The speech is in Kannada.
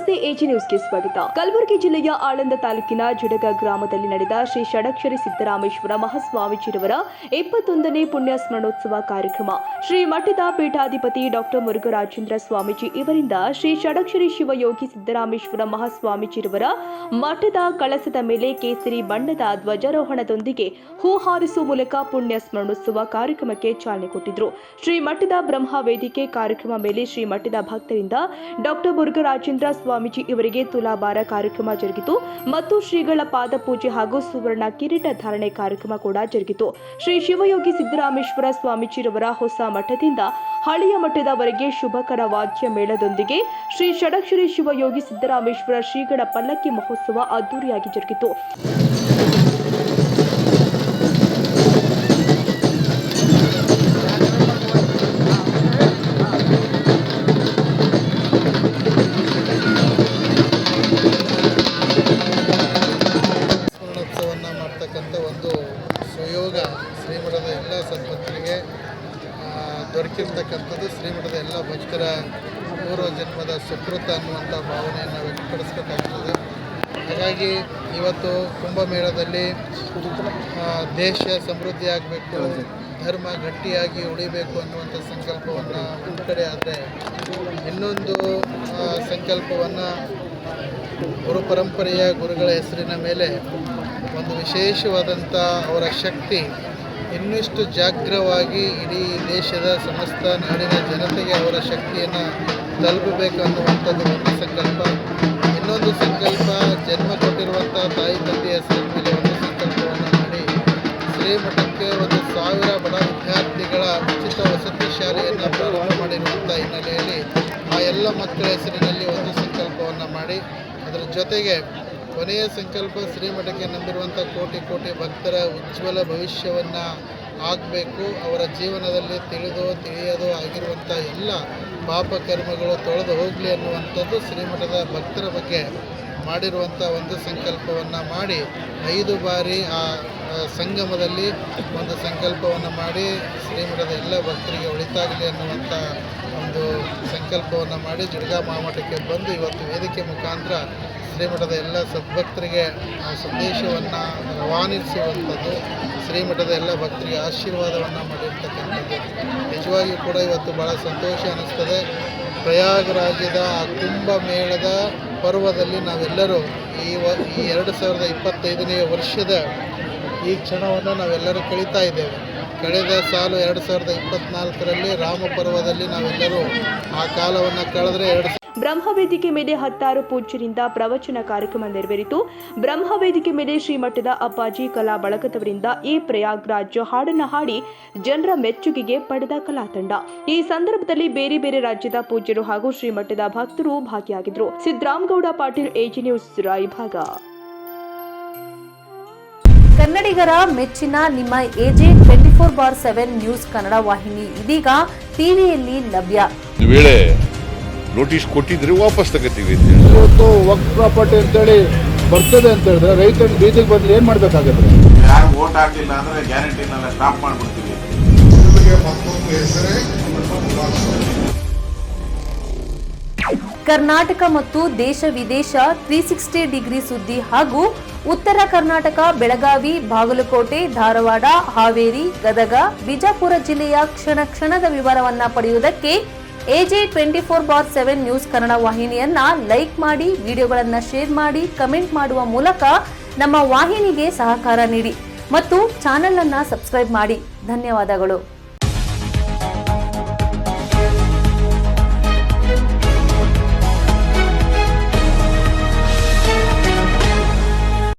ನಮಸ್ತೆ, ಎಜಿ ನ್ಯೂಸ್ಗೆ ಸ್ವಾಗತ. ಕಲಬುರಗಿ ಜಿಲ್ಲೆಯ ಆಳಂದ ತಾಲೂಕಿನ ಜುಡಗ ಗ್ರಾಮದಲ್ಲಿ ನಡೆದ ಶ್ರೀ ಷಡಕ್ಷರಿ ಸಿದ್ದರಾಮೇಶ್ವರ ಮಹಾಸ್ವಾಮೀಜಿರವರ 21ನೇ ಪುಣ್ಯ ಸ್ಮರಣೋತ್ಸವ ಕಾರ್ಯಕ್ರಮ ಶ್ರೀ ಮಠದ ಪೀಠಾಧಿಪತಿ ಡಾಕ್ಟರ್ ಮುರುಘರಾಜೇಂದ್ರ ಸ್ವಾಮೀಜಿ ಇವರಿಂದ ಶ್ರೀ ಷಡಕ್ಷರಿ ಶಿವಯೋಗಿ ಸಿದ್ದರಾಮೇಶ್ವರ ಮಹಾಸ್ವಾಮೀಜಿರವರ ಮಠದ ಕಳಸದ ಮೇಲೆ ಕೇಸರಿ ಬಣ್ಣದ ಧ್ವಜಾರೋಹಣದೊಂದಿಗೆ ಹೂ ಹಾರಿಸುವ ಮೂಲಕ ಪುಣ್ಯ ಸ್ಮರಣೋತ್ಸವ ಕಾರ್ಯಕ್ರಮಕ್ಕೆ ಚಾಲನೆ ಕೊಟ್ಟಿದ್ರು. ಶ್ರೀ ಮಠದ ಬ್ರಹ್ಮ ವೇದಿಕೆ ಕಾರ್ಯಕ್ರಮ ಮೇಲೆ ಶ್ರೀ ಮಠದ ಭಕ್ತರಿಂದ ಡಾಕ್ಟರ್ ಮುರುಘರಾಜೇಂದ್ರ ಸ್ವಾಮೀಜಿ ಇವರಿಗೆ ತುಲಾಭಾರ ಕಾರ್ಯಕ್ರಮ ಜರುಗಿತು ಮತ್ತು ಶ್ರೀಗಳ ಪಾದ ಪೂಜೆ ಹಾಗೂ ಸುವರ್ಣ ಕಿರೀಟ ಧಾರಣೆ ಕಾರ್ಯಕ್ರಮ ಕೂಡ ಜರುಗಿತು. ಶ್ರೀ ಶಿವಯೋಗಿ ಸಿದ್ದರಾಮೇಶ್ವರ ಸ್ವಾಮೀಜಿರವರ ಹೊಸ ಮಠದಿಂದ ಹಳೆಯ ಮಠದವರೆಗೆ ಶುಭಕರ ವಾದ್ಯ ಮೇಳದೊಂದಿಗೆ ಶ್ರೀ ಷಡಕ್ಷರಿ ಶಿವಯೋಗಿ ಸಿದ್ದರಾಮೇಶ್ವರ ಶ್ರೀಗಳ ಪಲ್ಲಕ್ಕಿ ಮಹೋತ್ಸವ ಅದ್ದೂರಿಯಾಗಿ ಜರುಗಿತು. ಒಂದು ಸುಯೋಗ ಶ್ರೀಮಠದ ಎಲ್ಲ ಸದ್ಭಕ್ತರಿಗೆ ದೊರಕಿರ್ತಕ್ಕಂಥದ್ದು. ಶ್ರೀಮಠದ ಎಲ್ಲ ಭಕ್ತರ ಪೂರ್ವ ಜನ್ಮದ ಸುಕೃತ ಅನ್ನುವಂಥ ಭಾವನೆಯನ್ನು ವ್ಯಕ್ತಪಡಿಸಬೇಕಾಗ್ತದೆ. ಹಾಗಾಗಿ ಇವತ್ತು ಕುಂಭಮೇಳದಲ್ಲಿ ದೇಶ ಸಮೃದ್ಧಿ ಆಗಬೇಕು, ಧರ್ಮ ಗಟ್ಟಿಯಾಗಿ ಉಳಿಬೇಕು ಅನ್ನುವಂಥ ಸಂಕಲ್ಪವನ್ನು ಒಂದು ಕಡೆ ಆದರೆ, ಇನ್ನೊಂದು ಸಂಕಲ್ಪವನ್ನು ಗುರು ಪರಂಪರೆಯ ಗುರುಗಳ ಹೆಸರಿನ ಮೇಲೆ ಒಂದು ವಿಶೇಷವಾದಂಥ ಅವರ ಶಕ್ತಿ ಇನ್ನಿಷ್ಟು ಜಾಗ್ರವಾಗಿ ಇಡೀ ದೇಶದ ಸಮಸ್ತ ನಾಡಿನ ಜನತೆಗೆ ಅವರ ಶಕ್ತಿಯನ್ನು ತಲುಪಬೇಕು ಅನ್ನುವಂಥದ್ದು ಒಂದು ಸಂಕಲ್ಪ. ಇನ್ನೊಂದು ಸಂಕಲ್ಪ, ಜನ್ಮ ಕೊಟ್ಟಿರುವಂಥ ತಾಯಿ ತಂದೆಯ ಹೆಸರಿನ ಮೇಲೆ ಒಂದು ಸಂಕಲ್ಪವನ್ನು ಮಾಡಿ ಶ್ರೀಮಠಕ್ಕೆ 1,000 ಬಡ ವಿದ್ಯಾರ್ಥಿಗಳ ಉಚಿತ ವಸತಿ ಶಾಲೆಯನ್ನು ಪ್ರಾರಂಭ ಮಾಡಿರುವಂಥ ಹಿನ್ನೆಲೆಯಲ್ಲಿ ಆ ಎಲ್ಲ ಮಕ್ಕಳ ಹೆಸರಿನಲ್ಲಿ ಒಂದು ಸಂಕಲ್ಪವನ್ನು ಮಾಡಿ, ಅದರ ಜೊತೆಗೆ ಕೊನೆಯ ಸಂಕಲ್ಪ ಶ್ರೀಮಠಕ್ಕೆ ನಂಬಿರುವಂಥ ಕೋಟಿ ಕೋಟಿ ಭಕ್ತರ ಉಜ್ವಲ ಭವಿಷ್ಯವನ್ನು ಆಗಬೇಕು, ಅವರ ಜೀವನದಲ್ಲಿ ತಿಳಿಯದೋ ಆಗಿರುವಂಥ ಎಲ್ಲ ಪಾಪ ಕರ್ಮಗಳು ತೊಳೆದು ಹೋಗಲಿ ಅನ್ನುವಂಥದ್ದು ಶ್ರೀಮಠದ ಭಕ್ತರ ಬಗ್ಗೆ ಮಾಡಿರುವಂಥ ಒಂದು ಸಂಕಲ್ಪವನ್ನು ಮಾಡಿ 5 ಬಾರಿ ಆ ಸಂಗಮದಲ್ಲಿ ಒಂದು ಸಂಕಲ್ಪವನ್ನು ಮಾಡಿ ಶ್ರೀಮಠದ ಎಲ್ಲ ಭಕ್ತರಿಗೆ ಒಳಿತಾಗಲಿ ಅನ್ನುವಂಥ ಒಂದು ಸಂಕಲ್ಪವನ್ನು ಮಾಡಿ ಜುಡಗ ಮಹಾಮಠಕ್ಕೆ ಬಂದು ಇವತ್ತು ವೇದಿಕೆ ಮುಖಾಂತರ ಶ್ರೀಮಠದ ಎಲ್ಲ ಸದ್ಭಕ್ತರಿಗೆ ಸಂದೇಶವನ್ನು ರವಾನಿಸುವಂಥದ್ದು, ಶ್ರೀಮಠದ ಎಲ್ಲ ಭಕ್ತರಿಗೆ ಆಶೀರ್ವಾದವನ್ನು ಮಾಡಿರ್ತಕ್ಕಂಥದ್ದು ನಿಜವಾಗಿಯೂ ಕೂಡ ಇವತ್ತು ಭಾಳ ಸಂತೋಷ ಅನ್ನಿಸ್ತದೆ. ಪ್ರಯಾಗರಾಜ್ಯದ ಕುಂಭಮೇಳದ ಪರ್ವದಲ್ಲಿ ನಾವೆಲ್ಲರೂ ಈ 2025ನೇ ವರ್ಷದ ಈ ಕ್ಷಣವನ್ನು ನಾವೆಲ್ಲರೂ ಕಳೀತಾ ಇದ್ದೇವೆ. ಕಳೆದ ಸಾಲು 2024ರಲ್ಲಿ ರಾಮ ಪರ್ವದಲ್ಲಿ ನಾವೆಲ್ಲರೂ ಆ ಕಾಲವನ್ನು ಕಳೆದ್ರೆ ಬ್ರಹ್ಮವೇದಿಕೆ ಮೇಲೆ 16 ಪೂಜ್ಯರಿಂದ ಪ್ರವಚನ ಕಾರ್ಯಕ್ರಮ ನೆರವೇರಿತು. ಬ್ರಹ್ಮವೇದಿಕೆ ಮೇಲೆ ಶ್ರೀಮಠದ ಅಪ್ಪಾಜಿ ಕಲಾ ಬಳಗದವರಿಂದ ಈ ಪ್ರಯಾಗ್ರಾಜ್ ಹಾಡನ್ನು ಹಾಡಿ ಜನರ ಮೆಚ್ಚುಗೆಗೆ ಪಡೆದ ಕಲಾ ತಂಡ. ಈ ಸಂದರ್ಭದಲ್ಲಿ ಬೇರೆ ಬೇರೆ ರಾಜ್ಯದ ಪೂಜ್ಯರು ಹಾಗೂ ಶ್ರೀಮಠದ ಭಕ್ತರು ಭಾಗಿಯಾಗಿದ್ದರು. Siddaramagowda Patil, AG news, Raybag. ಕನ್ನಡಿಗರ ಮೆಚ್ಚಿನ ನಿಮ್ಮ ಎಜೆ 24/7 ನ್ಯೂಸ್ ಕನ್ನಡ ವಾಹಿನಿ ಇದೀಗ ಟಿವಿಯಲ್ಲಿ ಲಭ್ಯ. ನೋಟಿಸ್ ಕೊಟ್ಟಿದ್ರೆ ವಾಪಸ್ ತಗೋತೀವಿ. ಇವತ್ತು ವಕ್ಫ್ ಪ್ರಾಪರ್ಟಿ ಅಂತೇಳಿ ಬರ್ತದೆ ಅಂತ ಹೇಳಿದ್ರೆ ರೈತರ ಬೀದಿಗೆ ಬಂದ್ರೆ ಏನ್ ಮಾಡ್ಬೇಕಾಗತ್ತೆ? ಯಾರು ವೋಟ್ ಹಾಕಲಿಲ್ಲ ಅಂದ್ರೆ ಗ್ಯಾರಂಟಿನೆಲ್ಲ ಸ್ಟಾಪ್ ಮಾಡ್ಬಿಡ್ತೀವಿ. ಕರ್ನಾಟಕ ಮತ್ತು ದೇಶ ವಿದೇಶ 360 ಡಿಗ್ರಿ ಸುದ್ದಿ ಹಾಗೂ ಉತ್ತರ ಕರ್ನಾಟಕ, ಬೆಳಗಾವಿ, ಬಾಗಲಕೋಟೆ, ಧಾರವಾಡ, ಹಾವೇರಿ, ಗದಗ, ಬಿಜಾಪುರ ಜಿಲ್ಲೆಯ ಕ್ಷಣ ಕ್ಷಣದ ವಿವರವನ್ನ ಪಡೆಯುವುದಕ್ಕೆ ಎಜೆ 24/7 ನ್ಯೂಸ್ ಕನ್ನಡ ವಾಹಿನಿಯನ್ನ ಲೈಕ್ ಮಾಡಿ, ವಿಡಿಯೋಗಳನ್ನ ಶೇರ್ ಮಾಡಿ, ಕಮೆಂಟ್ ಮಾಡುವ ಮೂಲಕ ನಮ್ಮ ವಾಹಿನಿಗೆ ಸಹಕಾರ ನೀಡಿ ಮತ್ತು ಚಾನೆಲ್ ಅನ್ನ ಸಬ್ಸ್ಕ್ರೈಬ್ ಮಾಡಿ. ಧನ್ಯವಾದಗಳು.